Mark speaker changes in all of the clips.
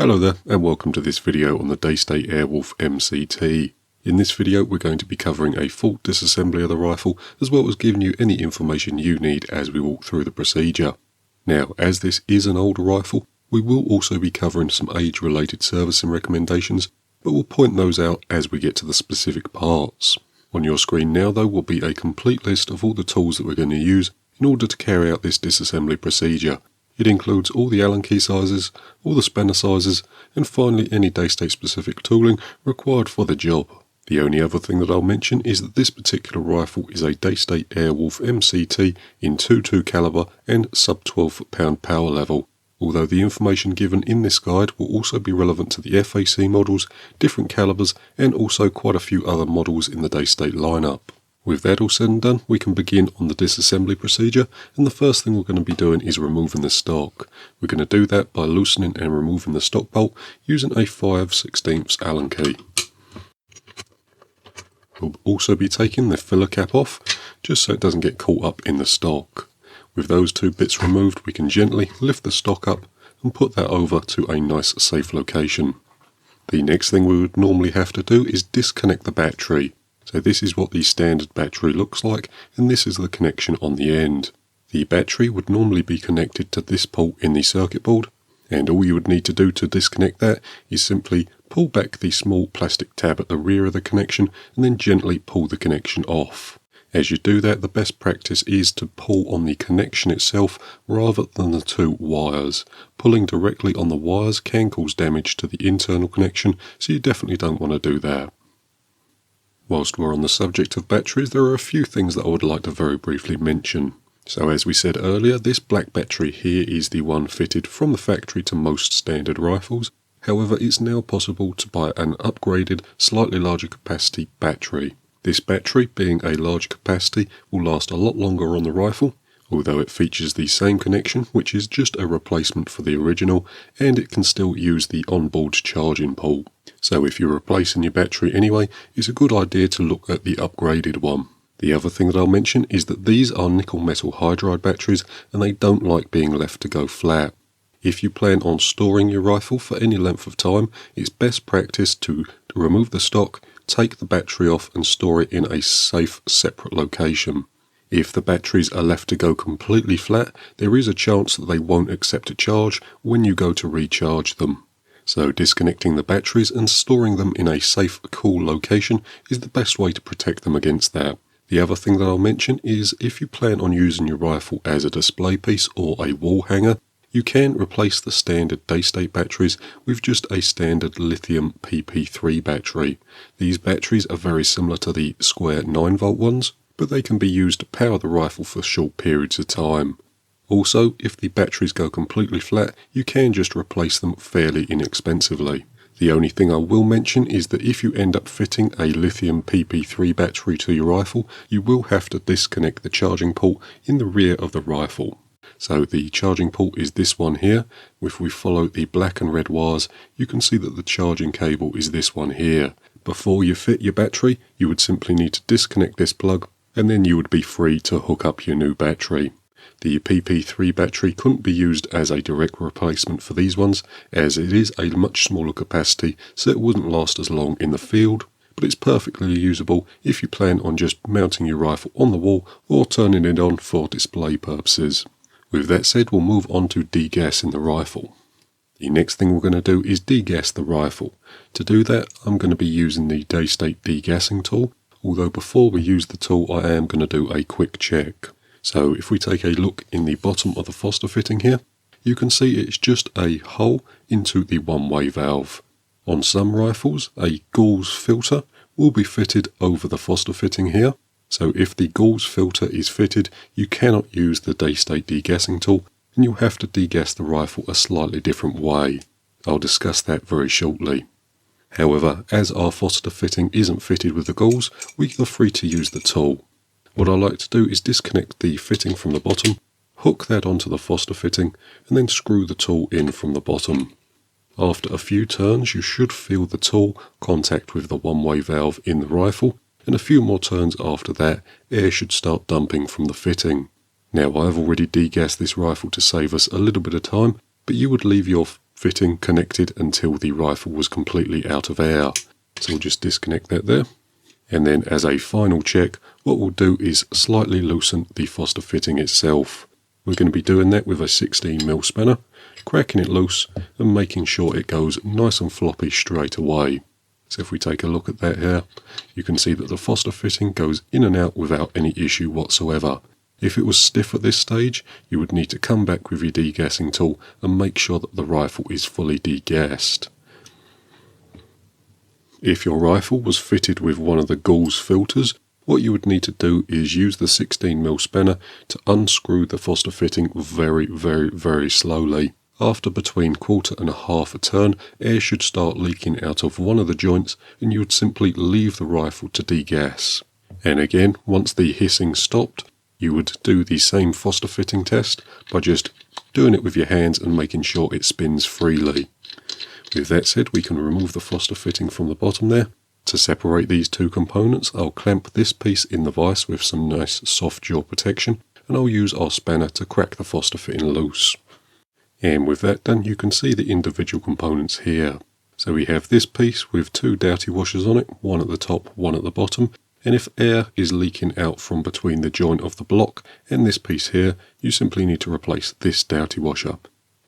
Speaker 1: Hello there and welcome to this video on the Daystate Airwolf MCT. In this video we're going to be covering a full disassembly of the rifle as well as giving you any information you need as we walk through the procedure. Now as this is an older rifle, we will also be covering some age related servicing recommendations, but we'll point those out as we get to the specific parts. On your screen now though will be a complete list of all the tools that we're going to use in order to carry out this disassembly procedure. It includes all the Allen key sizes, all the spanner sizes, and finally any Daystate specific tooling required for the job. The only other thing that I'll mention is that this particular rifle is a Daystate Airwolf MCT in 22 caliber and sub 12 pound power level, although the information given in this guide will also be relevant to the FAC models, different calibers, and also quite a few other models in the Daystate lineup. With that all said and done, we can begin on the disassembly procedure, and the first thing we're going to be doing is removing the stock. We're going to do that by loosening and removing the stock bolt using a 5/16 Allen key. We'll also be taking the filler cap off, just so it doesn't get caught up in the stock. With those two bits removed, we can gently lift the stock up and put that over to a nice safe location. The next thing we would normally have to do is disconnect the battery. So this is what the standard battery looks like, and this is the connection on the end. The battery would normally be connected to this port in the circuit board, and all you would need to do to disconnect that is simply pull back the small plastic tab at the rear of the connection and then gently pull the connection off. As you do that, the best practice is to pull on the connection itself rather than the two wires. Pulling directly on the wires can cause damage to the internal connection, so you definitely don't want to do that. Whilst we're on the subject of batteries, there are a few things that I would like to very briefly mention. So as we said earlier, this black battery here is the one fitted from the factory to most standard rifles. However, it's now possible to buy an upgraded, slightly larger capacity battery. This battery, being a large capacity, will last a lot longer on the rifle, although it features the same connection, which is just a replacement for the original, and it can still use the onboard charging port. So if you're replacing your battery anyway, it's a good idea to look at the upgraded one. The other thing that I'll mention is that these are nickel metal hydride batteries and they don't like being left to go flat. If you plan on storing your rifle for any length of time, it's best practice to remove the stock, take the battery off and store it in a safe separate location. If the batteries are left to go completely flat, there is a chance that they won't accept a charge when you go to recharge them. So disconnecting the batteries and storing them in a safe, cool location is the best way to protect them against that. The other thing that I'll mention is if you plan on using your rifle as a display piece or a wall hanger, you can replace the standard Daystate batteries with just a standard lithium PP3 battery. These batteries are very similar to the square 9V ones, but they can be used to power the rifle for short periods of time. Also, if the batteries go completely flat, you can just replace them fairly inexpensively. The only thing I will mention is that if you end up fitting a lithium PP3 battery to your rifle, you will have to disconnect the charging port in the rear of the rifle. So the charging port is this one here. If we follow the black and red wires, you can see that the charging cable is this one here. Before you fit your battery, you would simply need to disconnect this plug, and then you would be free to hook up your new battery. The PP3 battery couldn't be used as a direct replacement for these ones, as it is a much smaller capacity, so it wouldn't last as long in the field, but it's perfectly usable if you plan on just mounting your rifle on the wall or turning it on for display purposes. With that said, we'll move on to degassing the rifle. The next thing we're going to do is degas the rifle. To do that, I'm going to be using the Daystate Degassing tool, although before we use the tool I am going to do a quick check. So if we take a look in the bottom of the Foster fitting here, you can see it's just a hole into the one-way valve. On some rifles, a gauze filter will be fitted over the Foster fitting here, so if the gauze filter is fitted, you cannot use the Daystate Degassing tool, and you'll have to degas the rifle a slightly different way. I'll discuss that very shortly. However, as our Foster fitting isn't fitted with the gauze, we are free to use the tool. What I like to do is disconnect the fitting from the bottom, hook that onto the Foster fitting, and then screw the tool in from the bottom. After a few turns, you should feel the tool contact with the one-way valve in the rifle, and a few more turns after that, air should start dumping from the fitting. Now, I've already degassed this rifle to save us a little bit of time, but you would leave your fitting connected until the rifle was completely out of air. So we'll just disconnect that there. And then as a final check, what we'll do is slightly loosen the Foster fitting itself. We're going to be doing that with a 16mm spanner, cracking it loose and making sure it goes nice and floppy straight away. So if we take a look at that here, you can see that the Foster fitting goes in and out without any issue whatsoever. If it was stiff at this stage, you would need to come back with your degassing tool and make sure that the rifle is fully degassed. If your rifle was fitted with one of the Gauls filters, what you would need to do is use the 16mm spanner to unscrew the Foster fitting very slowly. After between quarter and a half a turn, air should start leaking out of one of the joints and you would simply leave the rifle to degas. And again, once the hissing stopped, you would do the same Foster fitting test by just doing it with your hands and making sure it spins freely. With that said, we can remove the Foster fitting from the bottom there. To separate these two components, I'll clamp this piece in the vise with some nice soft jaw protection, and I'll use our spanner to crack the Foster fitting loose. And with that done, you can see the individual components here. So we have this piece with two doughty washers on it, one at the top, one at the bottom, and if air is leaking out from between the joint of the block and this piece here, you simply need to replace this doughty washer.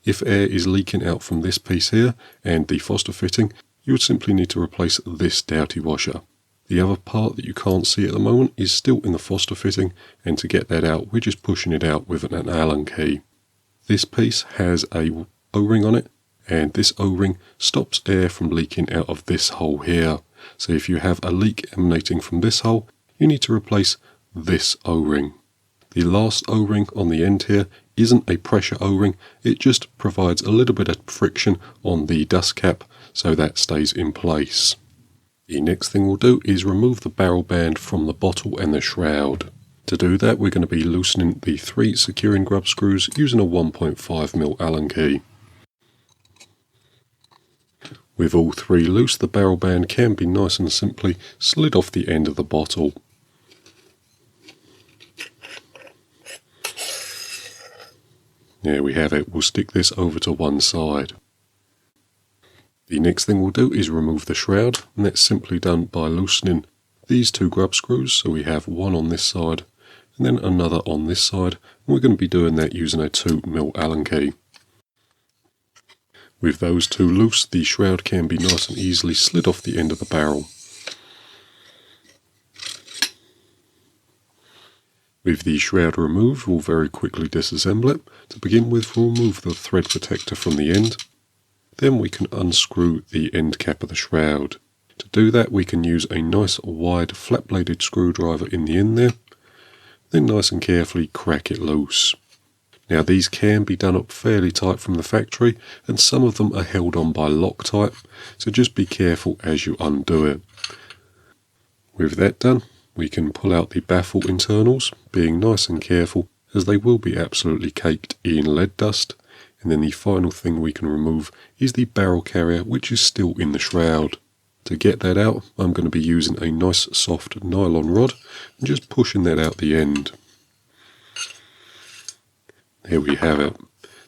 Speaker 1: If air is leaking out from this piece here and the Foster fitting, you would simply need to replace this doughty washer. The other part that you can't see at the moment is still in the Foster fitting, and to get that out, we're just pushing it out with an Allen key. This piece has a O-ring on it, and this O-ring stops air from leaking out of this hole here. So if you have a leak emanating from this hole, you need to replace this O-ring. The last O-ring on the end here isn't a pressure O-ring, it just provides a little bit of friction on the dust cap so that stays in place. The next thing we'll do is remove the barrel band from the bottle and the shroud. To do that, we're going to be loosening the 3 securing grub screws using a 1.5mm Allen key. With all 3 loose, the barrel band can be nice and simply slid off the end of the bottle. There we have it. We'll stick this over to one side. The next thing we'll do is remove the shroud, and that's simply done by loosening these 2 grub screws. So we have one on this side and then another on this side, and we're going to be doing that using a 2mm Allen key. With those 2 loose, the shroud can be nice and easily slid off the end of the barrel. With the shroud removed, we'll very quickly disassemble it. To begin with, we'll remove the thread protector from the end. Then we can unscrew the end cap of the shroud. To do that, we can use a nice wide flat-bladed screwdriver in the end there. Then nice and carefully crack it loose. Now these can be done up fairly tight from the factory, and some of them are held on by Loctite, so just be careful as you undo it. With that done, we can pull out the baffle internals, being nice and careful as they will be absolutely caked in lead dust. And then the final thing we can remove is the barrel carrier, which is still in the shroud. To get that out, I'm going to be using a nice soft nylon rod and just pushing that out the end. Here we have it.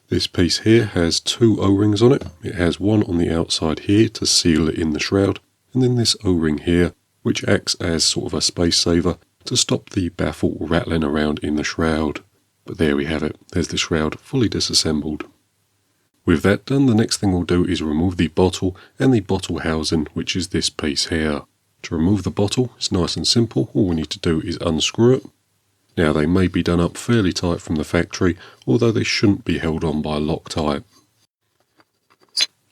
Speaker 1: This piece here has 2 O-rings on it. It has one on the outside here to seal it in the shroud, and then this O-ring here, which acts as sort of a space saver to stop the baffle rattling around in the shroud. But there we have it. There's the shroud fully disassembled. With that done, the next thing we'll do is remove the bottle and the bottle housing, which is this piece here. To remove the bottle, it's nice and simple. All we need to do is unscrew it. Now they may be done up fairly tight from the factory, although they shouldn't be held on by Loctite.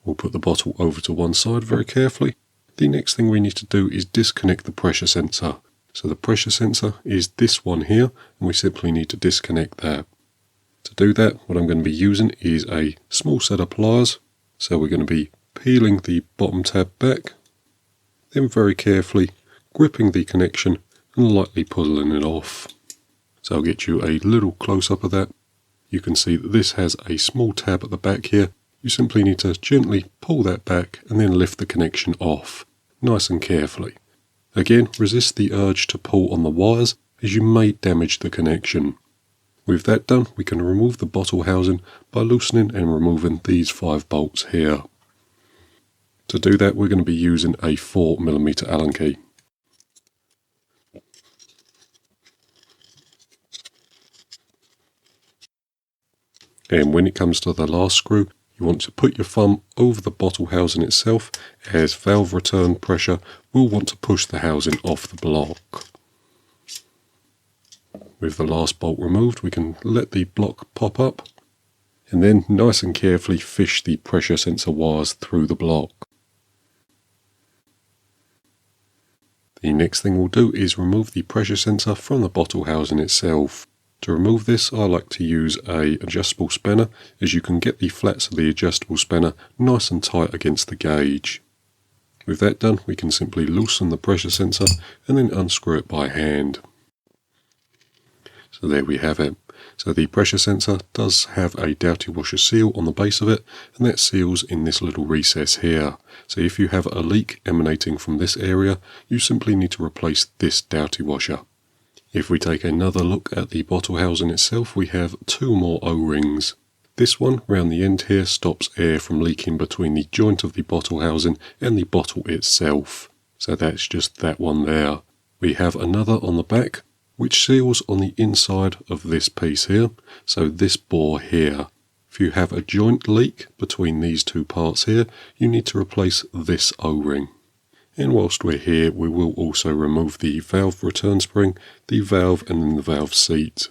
Speaker 1: We'll put the bottle over to one side very carefully. The next thing we need to do is disconnect the pressure sensor. So the pressure sensor is this one here, and we simply need to disconnect that. To do that, what I'm going to be using is a small set of pliers. So we're going to be peeling the bottom tab back, then very carefully gripping the connection and lightly pulling it off. So I'll get you a little close-up of that. You can see that this has a small tab at the back here. You simply need to gently pull that back and then lift the connection off, nice and carefully. Again, resist the urge to pull on the wires as you may damage the connection. With that done, we can remove the bottle housing by loosening and removing these 5 bolts here. To do that, we're going to be using a 4mm Allen key. And when it comes to the last screw, you want to put your thumb over the bottle housing itself, as valve return pressure will want to push the housing off the block. With the last bolt removed, we can let the block pop up, and then nice and carefully fish the pressure sensor wires through the block. The next thing we'll do is remove the pressure sensor from the bottle housing itself. To remove this, I like to use an adjustable spanner, as you can get the flats of the adjustable spanner nice and tight against the gauge. With that done, we can simply loosen the pressure sensor and then unscrew it by hand. So there we have it. So the pressure sensor does have a Doughty washer seal on the base of it, and that seals in this little recess here. So if you have a leak emanating from this area, you simply need to replace this Doughty washer. If we take another look at the bottle housing itself, we have 2 more O-rings. This one round the end here stops air from leaking between the joint of the bottle housing and the bottle itself. So that's just that one there. We have another on the back, which seals on the inside of this piece here, so this bore here. If you have a joint leak between these 2 parts here, you need to replace this O-ring. And whilst we're here, we will also remove the valve return spring, the valve and then the valve seat.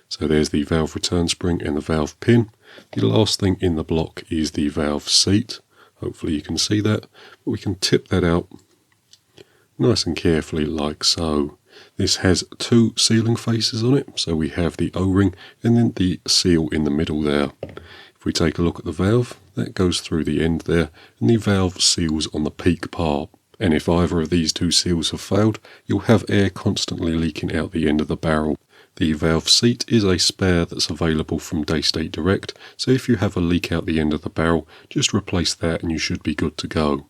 Speaker 1: So there's the valve return spring and the valve pin. The last thing in the block is the valve seat. Hopefully you can see that, but we can tip that out nice and carefully like so. This has 2 sealing faces on it, so we have the O-ring and then the seal in the middle there. If we take a look at the valve, that goes through the end there, and the valve seals on the peak part. And if either of these 2 seals have failed, you'll have air constantly leaking out the end of the barrel. The valve seat is a spare that's available from Daystate Direct, so if you have a leak out the end of the barrel, just replace that and you should be good to go.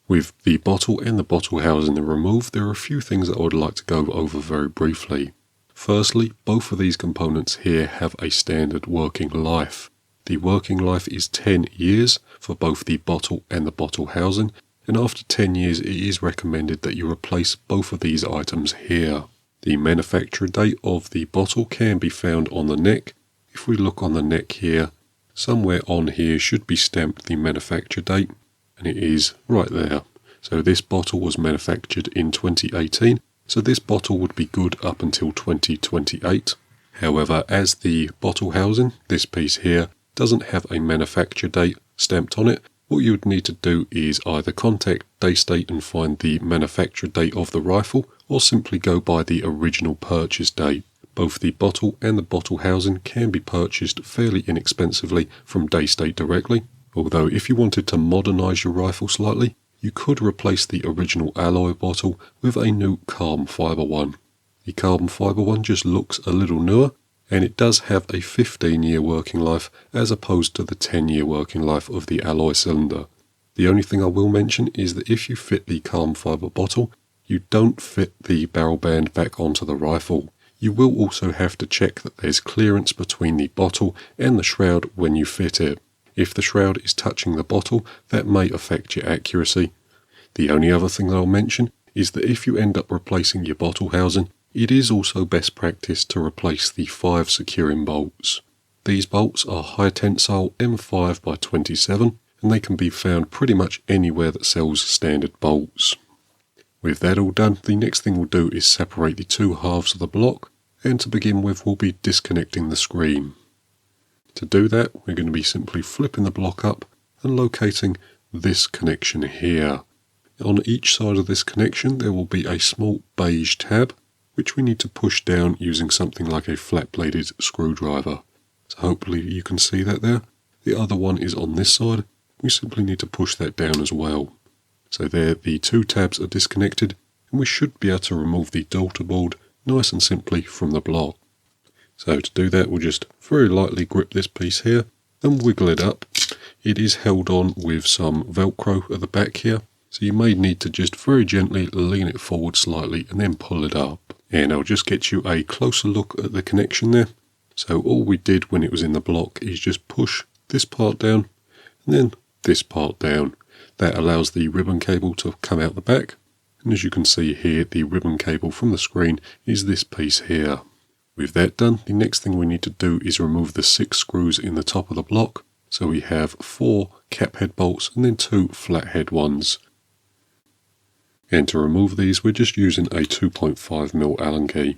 Speaker 1: With the bottle and the bottle housing removed, there are a few things that I would like to go over very briefly. Firstly, both of these components here have a standard working life. The working life is 10 years for both the bottle and the bottle housing, and after 10 years it is recommended that you replace both of these items here. The manufacture date of the bottle can be found on the neck. If we look on the neck here, somewhere on here should be stamped the manufacture date, and it is right there. So this bottle was manufactured in 2018, so this bottle would be good up until 2028. However, as the bottle housing, this piece here, doesn't have a manufacture date stamped on it, what you would need to do is either contact Daystate and find the manufacture date of the rifle, or simply go by the original purchase date. Both the bottle and the bottle housing can be purchased fairly inexpensively from Daystate directly, although if you wanted to modernise your rifle slightly, you could replace the original alloy bottle with a new carbon fibre one. The carbon fibre one just looks a little newer, and it does have a 15-year working life as opposed to the 10-year working life of the alloy cylinder. The only thing I will mention is that if you fit the carbon fibre bottle, you don't fit the barrel band back onto the rifle. You will also have to check that there's clearance between the bottle and the shroud when you fit it. If the shroud is touching the bottle, that may affect your accuracy. The only other thing that I'll mention is that if you end up replacing your bottle housing, it is also best practice to replace the 5 securing bolts. These bolts are high tensile M5 by 27, and they can be found pretty much anywhere that sells standard bolts. With that all done, the next thing we'll do is separate the 2 halves of the block, and to begin with we'll be disconnecting the screen. To do that, we're going to be simply flipping the block up and locating this connection here. On each side of this connection there will be a small beige tab, which we need to push down using something like a flat-bladed screwdriver. So hopefully you can see that there. The other one is on this side. We simply need to push that down as well. So there, the 2 tabs are disconnected, and we should be able to remove the daughter board nice and simply from the block. So to do that, we'll just very lightly grip this piece here and wiggle it up. It is held on with some Velcro at the back here, so you may need to just very gently lean it forward slightly and then pull it up. And I'll just get you a closer look at the connection there. So all we did when it was in the block is just push this part down and then this part down. That allows the ribbon cable to come out the back, and as you can see here, the ribbon cable from the screen is this piece here. With that done, the next thing we need to do is remove the 6 screws in the top of the block. So we have 4 cap head bolts and then 2 flat head ones. And to remove these, we're just using a 2.5mm Allen key.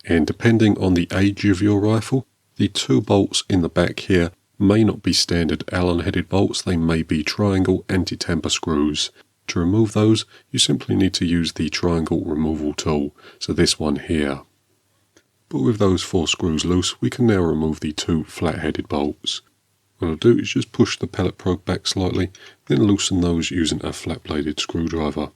Speaker 1: And depending on the age of your rifle, the 2 bolts in the back here may not be standard Allen headed bolts, they may be triangle anti-tamper screws. To remove those, you simply need to use the triangle removal tool, so this one here. But with those 4 screws loose, we can now remove the 2 flat-headed bolts. What I'll do is just push the pellet probe back slightly, then loosen those using a flat-bladed screwdriver.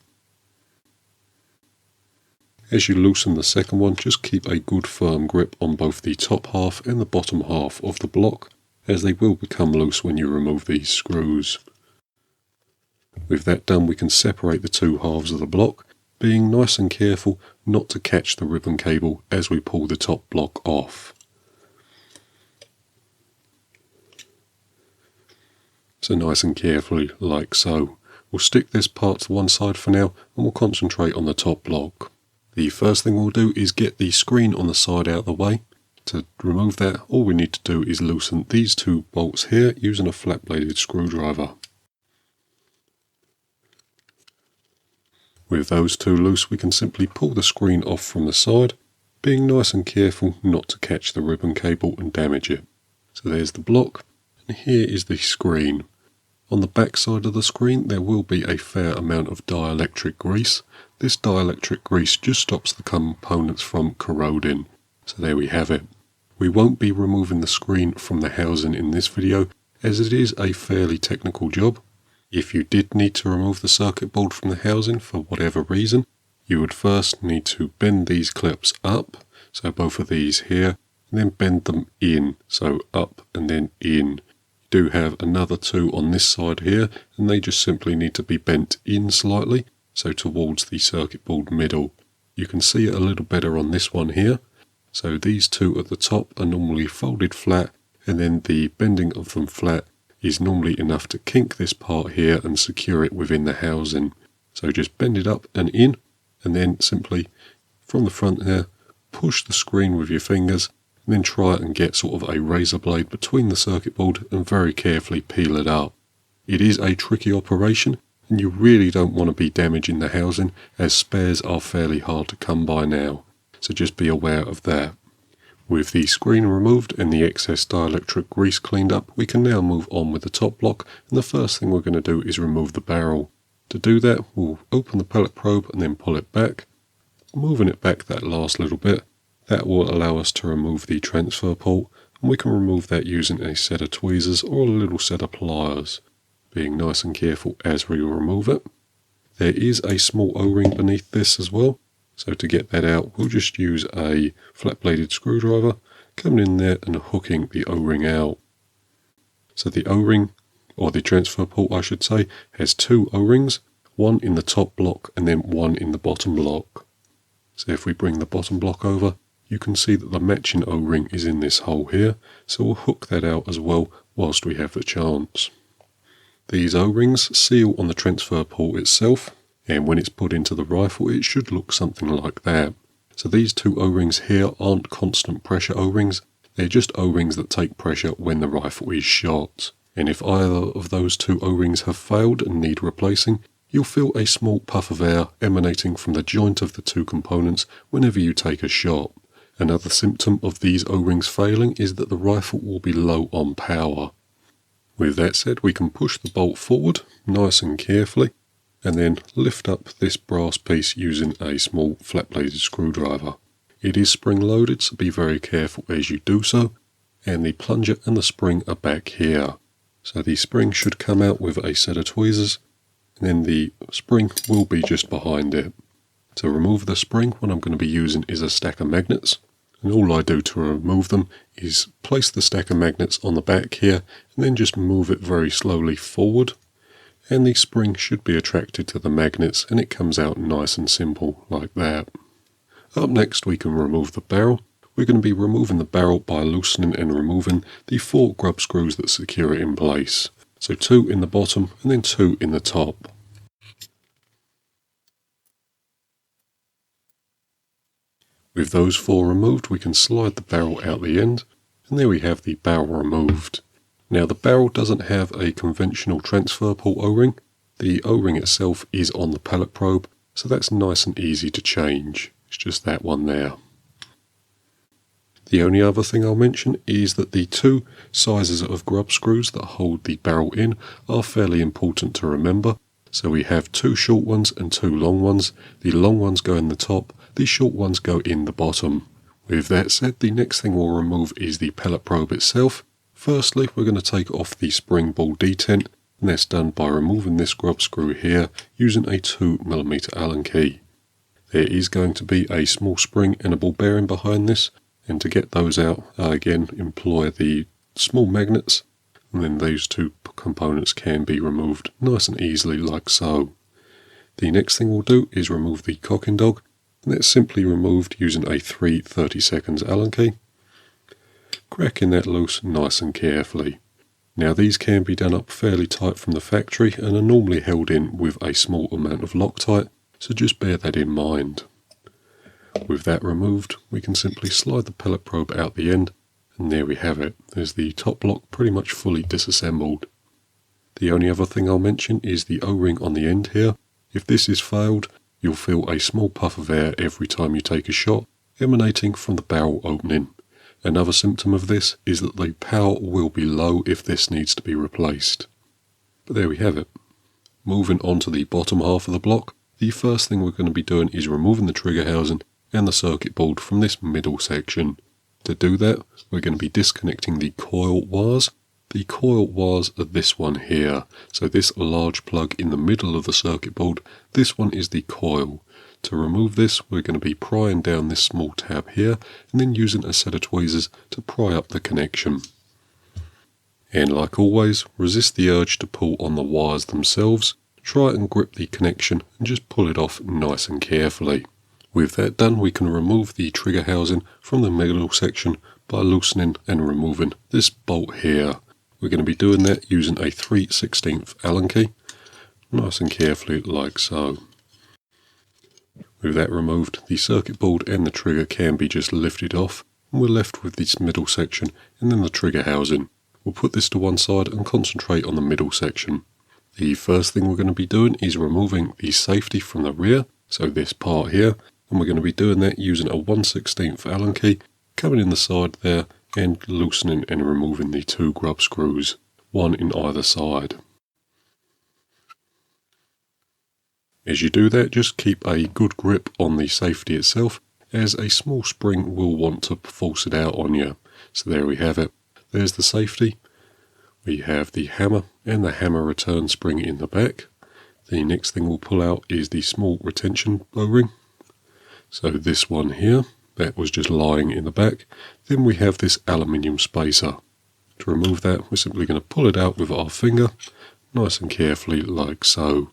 Speaker 1: As you loosen the second one, just keep a good firm grip on both the top half and the bottom half of the block, as they will become loose when you remove these screws. With that done, we can separate the 2 halves of the block, being nice and careful not to catch the ribbon cable as we pull the top block off. So nice and carefully, like so. We'll stick this part to one side for now, and we'll concentrate on the top block. The first thing we'll do is get the screen on the side out of the way. To remove that, all we need to do is loosen these 2 bolts here using a flat-bladed screwdriver. With those 2 loose, we can simply pull the screen off from the side, being nice and careful not to catch the ribbon cable and damage it. So there's the block, and here is the screen. On the back side of the screen there will be a fair amount of dielectric grease. This dielectric grease just stops the components from corroding. So there we have it. We won't be removing the screen from the housing in this video, as it is a fairly technical job. If you did need to remove the circuit board from the housing for whatever reason, you would first need to bend these clips up, so both of these here, and then bend them in, so up and then in. You do have another 2 on this side here, and they just simply need to be bent in slightly, so towards the circuit board middle. You can see it a little better on this one here. So these 2 at the top are normally folded flat, and then the bending of them flat is normally enough to kink this part here and secure it within the housing. So just bend it up and in, and then simply from the front there, push the screen with your fingers, and then try and get sort of a razor blade between the circuit board and very carefully peel it up. It is a tricky operation, and you really don't want to be damaging the housing, as spares are fairly hard to come by now, so just be aware of that. With the screen removed and the excess dielectric grease cleaned up, we can now move on with the top block, and the first thing we're going to do is remove the barrel. To do that, we'll open the pellet probe and then pull it back. Moving it back that last little bit, that will allow us to remove the transfer port, and we can remove that using a set of tweezers or a little set of pliers, being nice and careful as we remove it. There is a small O-ring beneath this as well. So to get that out, we'll just use a flat-bladed screwdriver, coming in there and hooking the O-ring out. So the O-ring, or the transfer port I should say, has 2 O-rings, one in the top block and then one in the bottom block. So if we bring the bottom block over, you can see that the matching O-ring is in this hole here, so we'll hook that out as well whilst we have the chance. These O-rings seal on the transfer port itself, and when it's put into the rifle it should look something like that. So these 2 O-rings here aren't constant pressure O-rings, they're just O-rings that take pressure when the rifle is shot. And if either of those 2 O-rings have failed and need replacing, you'll feel a small puff of air emanating from the joint of the 2 components whenever you take a shot. Another symptom of these O-rings failing is that the rifle will be low on power. With that said, we can push the bolt forward nice and carefully, and then lift up this brass piece using a small flat-bladed screwdriver. It is spring-loaded, so be very careful as you do so, and the plunger and the spring are back here. So the spring should come out with a set of tweezers, and then the spring will be just behind it. To remove the spring, what I'm going to be using is a stack of magnets, and all I do to remove them is place the stack of magnets on the back here, and then just move it very slowly forward. And the spring should be attracted to the magnets, and it comes out nice and simple like that. Up next we can remove the barrel. We're going to be removing the barrel by loosening and removing the 4 grub screws that secure it in place. So 2 in the bottom and then 2 in the top. With those 4 removed, we can slide the barrel out the end, and there we have the barrel removed. Now the barrel doesn't have a conventional transfer port O-ring. The O-ring itself is on the pellet probe, so that's nice and easy to change. It's just that one there. The only other thing I'll mention is that the 2 sizes of grub screws that hold the barrel in are fairly important to remember. So we have 2 short ones and 2 long ones. The long ones go in the top, the short ones go in the bottom. With that said, the next thing we'll remove is the pellet probe itself. Firstly, we're going to take off the spring ball detent, and that's done by removing this grub screw here using a 2mm Allen key. There is going to be a small spring and a ball bearing behind this, and to get those out, again, employ the small magnets, and then these 2 components can be removed nice and easily like so. The next thing we'll do is remove the cocking dog, and that's simply removed using a 3/32 Allen key, cracking that loose nice and carefully. Now these can be done up fairly tight from the factory and are normally held in with a small amount of Loctite, so just bear that in mind. With that removed, we can simply slide the pellet probe out the end, and there we have it. There's the top block pretty much fully disassembled. The only other thing I'll mention is the O-ring on the end here. If this is failed, you'll feel a small puff of air every time you take a shot, emanating from the barrel opening. Another symptom of this is that the power will be low if this needs to be replaced. But there we have it. Moving on to the bottom half of the block, the first thing we're going to be doing is removing the trigger housing and the circuit board from this middle section. To do that, we're going to be disconnecting the coil wires. The coil wires are this one here. So this large plug in the middle of the circuit board, this one is the coil. To remove this, we're going to be prying down this small tab here and then using a set of tweezers to pry up the connection. And like always, resist the urge to pull on the wires themselves. Try and grip the connection and just pull it off nice and carefully. With that done, we can remove the trigger housing from the middle section by loosening and removing this bolt here. We're going to be doing that using a 3/16 Allen key, nice and carefully like so. With that removed, the circuit board and the trigger can be just lifted off, and we're left with this middle section and then the trigger housing. We'll put this to one side and concentrate on the middle section. The first thing we're going to be doing is removing the safety from the rear, so this part here, and we're going to be doing that using a 1/16 Allen key, coming in the side there and loosening and removing the 2 grub screws, one in either side. As you do that, just keep a good grip on the safety itself, as a small spring will want to force it out on you. So there we have it. There's the safety. We have the hammer and the hammer return spring in the back. The next thing we'll pull out is the small retention O-ring. So this one here, that was just lying in the back. Then we have this aluminium spacer. To remove that, we're simply going to pull it out with our finger, nice and carefully like so.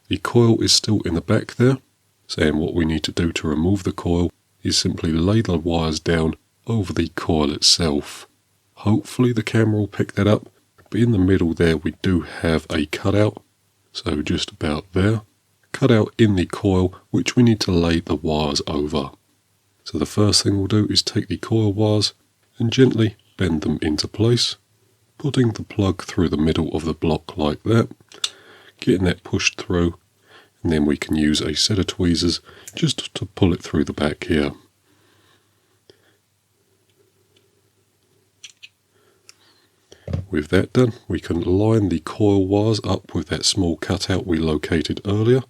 Speaker 1: The coil is still in the back there, so what we need to do to remove the coil is simply lay the wires down over the coil itself. Hopefully the camera will pick that up, but in the middle there we do have a cutout, so just about there. Cutout in the coil, which we need to lay the wires over. So the first thing we'll do is take the coil wires and gently bend them into place, putting the plug through the middle of the block like that, getting that pushed through, and then we can use a set of tweezers just to pull it through the back here. With that done, we can line the coil wires up with that small cutout we located earlier.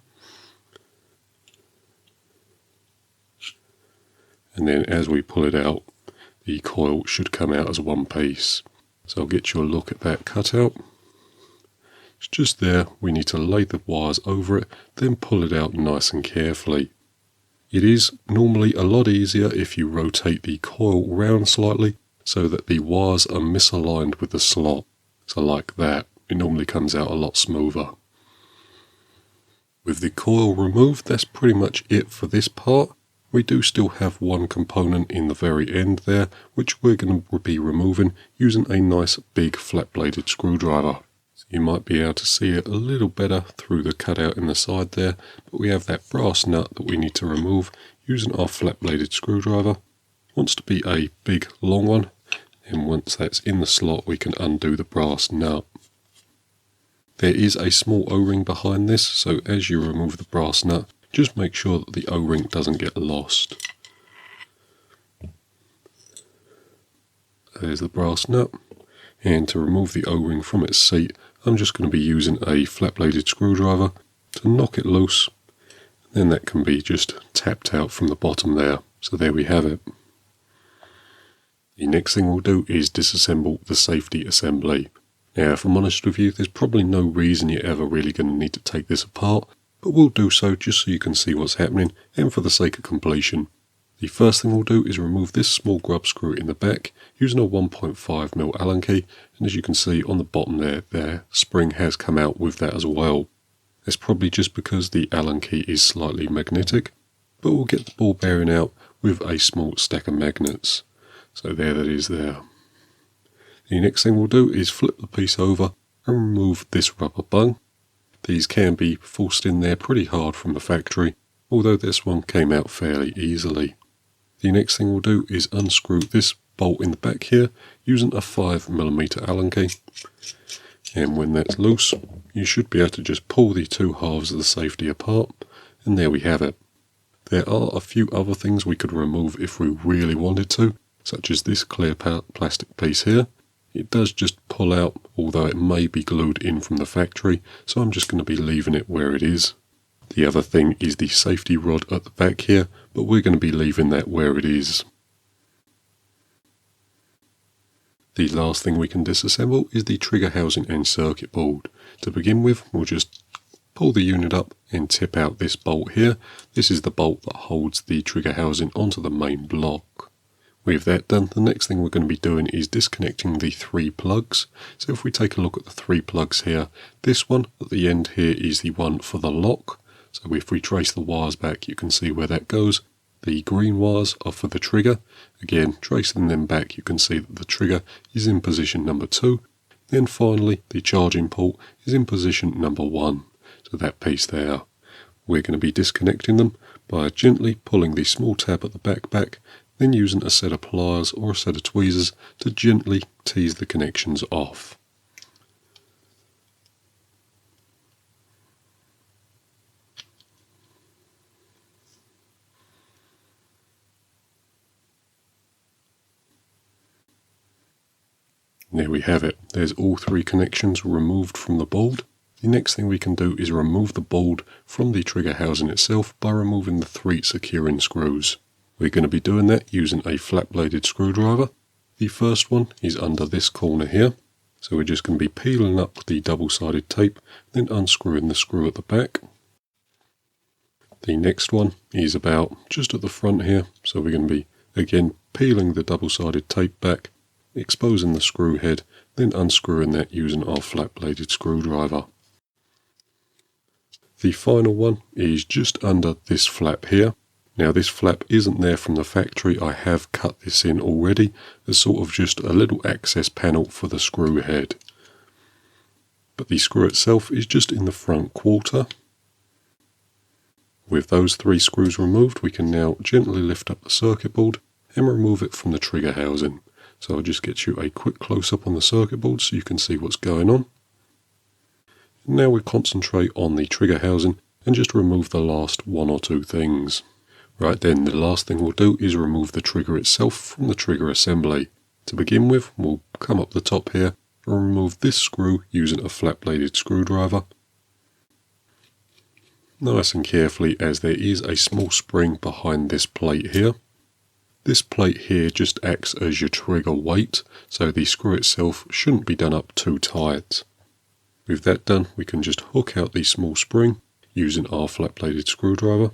Speaker 1: And then as we pull it out, the coil should come out as one piece. So I'll get you a look at that cutout. It's just there. We need to lay the wires over it, then pull it out nice and carefully. It is normally a lot easier if you rotate the coil round slightly so that the wires are misaligned with the slot. So like that, it normally comes out a lot smoother. With the coil removed, that's pretty much it for this part. we do still have one component in the very end there, which we're going to be removing using a nice big flat-bladed screwdriver. So you might be able to see it a little better through the cutout in the side there, but we have that brass nut that we need to remove using our flat-bladed screwdriver. It wants to be a big, long one, and once that's in the slot, we can undo the brass nut. There is a small O-ring behind this, so as you remove the brass nut, just make sure that the O-ring doesn't get lost. There's the brass nut, and to remove the O-ring from its seat, I'm just going to be using a flat-bladed screwdriver to knock it loose. Then that can be just tapped out from the bottom there. So there we have it. The next thing we'll do is disassemble the safety assembly. Now, if I'm honest with you, there's probably no reason you're ever really going to need to take this apart, but we'll do so just so you can see what's happening and for the sake of completion. The first thing we'll do is remove this small grub screw in the back using a 1.5mm Allen key, and as you can see on the bottom there, the spring has come out with that as well. That's probably just because the Allen key is slightly magnetic, but we'll get the ball bearing out with a small stack of magnets. So there that is there. The next thing we'll do is flip the piece over and remove this rubber bung. These can be forced in there pretty hard from the factory, although this one came out fairly easily. The next thing we'll do is unscrew this bolt in the back here using a 5mm Allen key. And when that's loose, you should be able to just pull the two halves of the safety apart, and there we have it. There are a few other things we could remove if we really wanted to, such as this clear plastic piece here. It does just pull out, although it may be glued in from the factory, so I'm just going to be leaving it where it is. The other thing is the safety rod at the back here, but we're going to be leaving that where it is. The last thing we can disassemble is the trigger housing and circuit board. To begin with, we'll just pull the unit up and tip out this bolt here. This is the bolt that holds the trigger housing onto the main block. With that done, the next thing we're going to be doing is disconnecting the 3 plugs. So if we take a look at the 3 plugs here, this one at the end here is the one for the lock. So if we trace the wires back, you can see where that goes. The green wires are for the trigger. Again, tracing them back, you can see that the trigger is in position number 2. Then finally, the charging port is in position number 1. So that piece there. We're going to be disconnecting them by gently pulling the small tab at the back, then using a set of pliers or a set of tweezers to gently tease the connections off. There we have it. There's all 3 connections removed from the board. The next thing we can do is remove the board from the trigger housing itself by removing the 3 securing screws. We're going to be doing that using a flat-bladed screwdriver. The first one is under this corner here. So we're just going to be peeling up the double-sided tape, then unscrewing the screw at the back. The next one is about just at the front here. So we're going to be, again, peeling the double-sided tape back, exposing the screw head, then unscrewing that using our flat-bladed screwdriver. The final one is just under this flap here. Now this flap isn't there from the factory, I have cut this in already as sort of just a little access panel for the screw head. But the screw itself is just in the front quarter. With those 3 screws removed, we can now gently lift up the circuit board and remove it from the trigger housing. So I'll just get you a quick close-up on the circuit board so you can see what's going on. Now we concentrate on the trigger housing and just remove the last 1 or 2 things. Right then, the last thing we'll do is remove the trigger itself from the trigger assembly. To begin with, we'll come up the top here and remove this screw using a flat-bladed screwdriver. Nice and carefully, as there is a small spring behind this plate here. This plate here just acts as your trigger weight, so the screw itself shouldn't be done up too tight. With that done, we can just hook out the small spring using our flat-bladed screwdriver.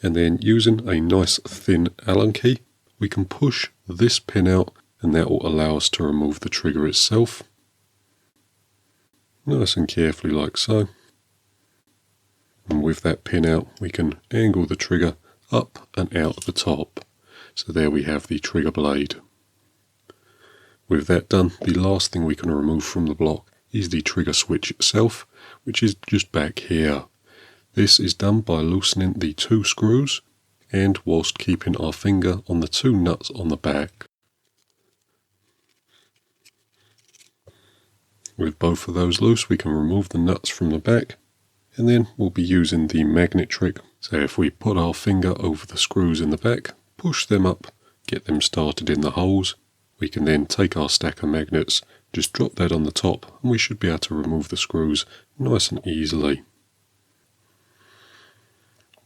Speaker 1: And then using a nice thin Allen key, we can push this pin out and that will allow us to remove the trigger itself. Nice and carefully like so. And with that pin out, we can angle the trigger up and out the top. So there we have the trigger blade. With that done, the last thing we can remove from the block is the trigger switch itself, which is just back here. This is done by loosening the 2 screws and whilst keeping our finger on the 2 nuts on the back. With both of those loose, we can remove the nuts from the back, and then we'll be using the magnet trick. So if we put our finger over the screws in the back, push them up, get them started in the holes, we can then take our stack of magnets, just drop that on the top, and we should be able to remove the screws nice and easily.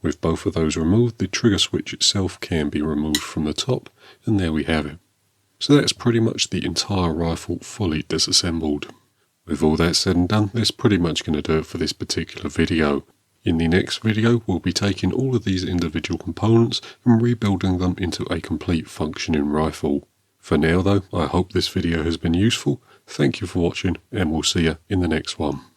Speaker 1: With both of those removed, the trigger switch itself can be removed from the top, and there we have it. So that's pretty much the entire rifle fully disassembled. With all that said and done, that's pretty much going to do it for this particular video. In the next video, we'll be taking all of these individual components and rebuilding them into a complete functioning rifle. For now though, I hope this video has been useful. Thank you for watching, and we'll see you in the next one.